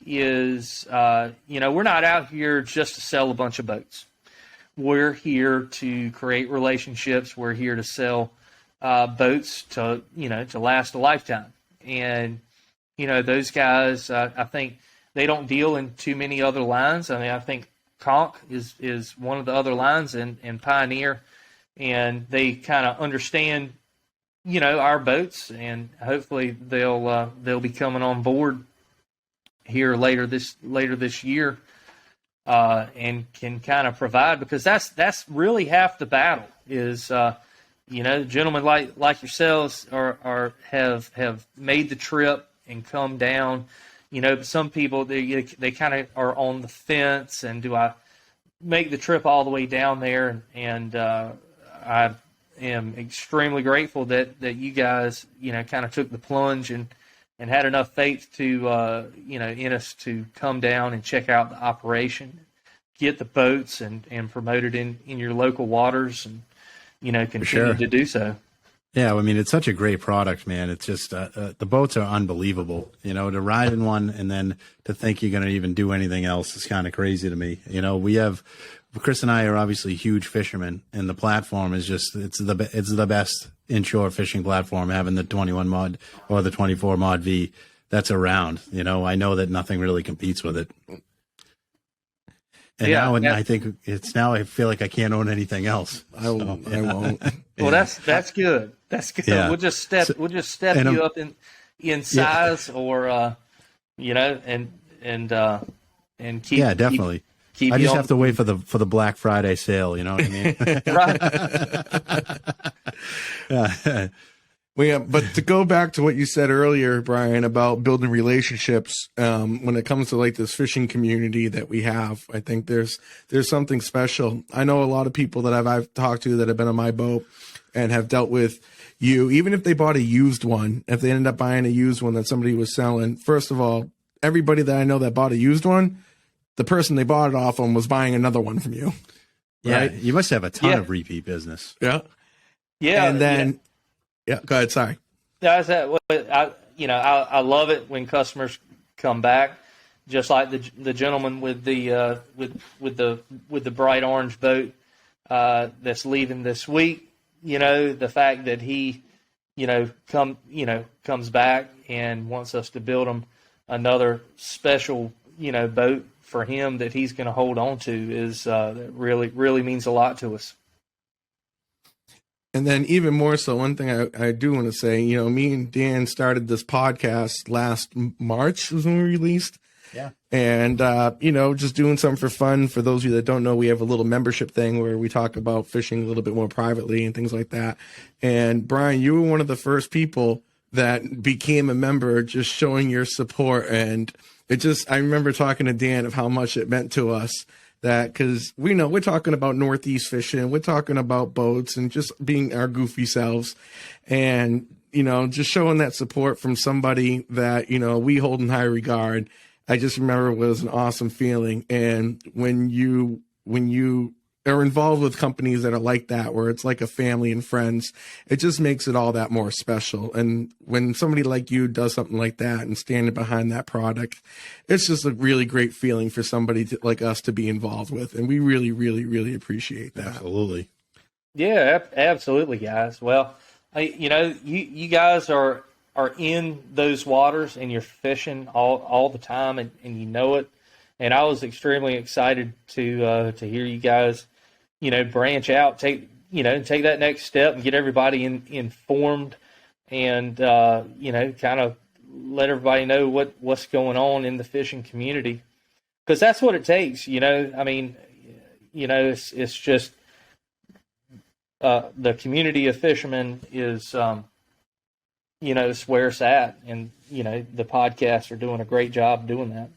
is, we're not out here just to sell a bunch of boats. We're here to create relationships. We're here to sell boats to last a lifetime. And, those guys, I think they don't deal in too many other lines. I mean, I think Conch is one of the other lines and Pioneer, and they kind of understand, our boats, and hopefully they'll be coming on board here later this year, and can kind of provide, because that's really half the battle is, gentlemen like yourselves have made the trip and come down. But some people they kind of are on the fence, and do I make the trip all the way down there? And I am extremely grateful that you guys kind of took the plunge and had enough faith to in us to come down and check out the operation, get the boats and promote it in your local waters, and continue to do so. Yeah, I mean, it's such a great product, man. It's just the boats are unbelievable. To ride in one and then to think you're going to even do anything else is kind of crazy to me. Chris and I are obviously huge fishermen, and the platform is just it's the best inshore fishing platform, having the 21 mod or the 24 mod V that's around. I know that nothing really competes with it. And I think I feel like I can't own anything else. I won't. Well, that's good. That's good. Yeah. We'll just step you up in size, or and keep. Yeah, definitely. I just have to wait for the Black Friday sale. You know what I mean? Right. But to go back to what you said earlier, Bryan, about building relationships, when it comes to like this fishing community that we have, I think there's something special. I know a lot of people that I've talked to that have been on my boat and have dealt with you, even if they bought a used one, if they ended up buying a used one that somebody was selling. First of all, everybody that I know that bought a used one, the person they bought it off on was buying another one from you. Right? Yeah, you must have a ton of repeat business. Yeah. Yeah. And then, go ahead. Sorry. I love it when customers come back, just like the gentleman with the bright orange boat that's leaving this week. The fact that he, comes back and wants us to build him another special, boat for him that he's going to hold on to is really means a lot to us. And then even more so, one thing I do want to say, me and Dan started this podcast last March was when we released. Yeah. And, just doing something for fun. For those of you that don't know, we have a little membership thing where we talk about fishing a little bit more privately and things like that. And Bryan, you were one of the first people that became a member, just showing your support. And I remember talking to Dan of how much it meant to us. That because we're talking about Northeast fishing, we're talking about boats and just being our goofy selves, and just showing that support from somebody that we hold in high regard. I just remember it was an awesome feeling. And when you are involved with companies that are like that, where it's like a family and friends, it just makes it all that more special. And when somebody like you does something like that and standing behind that product, it's just a really great feeling for somebody like us to be involved with. And we really, really, really appreciate that. Absolutely. Yeah, absolutely, guys. Well, you guys are in those waters and you're fishing all the time, and you know it. And I was extremely excited to hear you guys, branch out, take that next step and get everybody informed, and kind of let everybody know what's going on in the fishing community, because that's what it takes. I mean, it's just the community of fishermen is it's where it's at, and the podcasts are doing a great job doing that.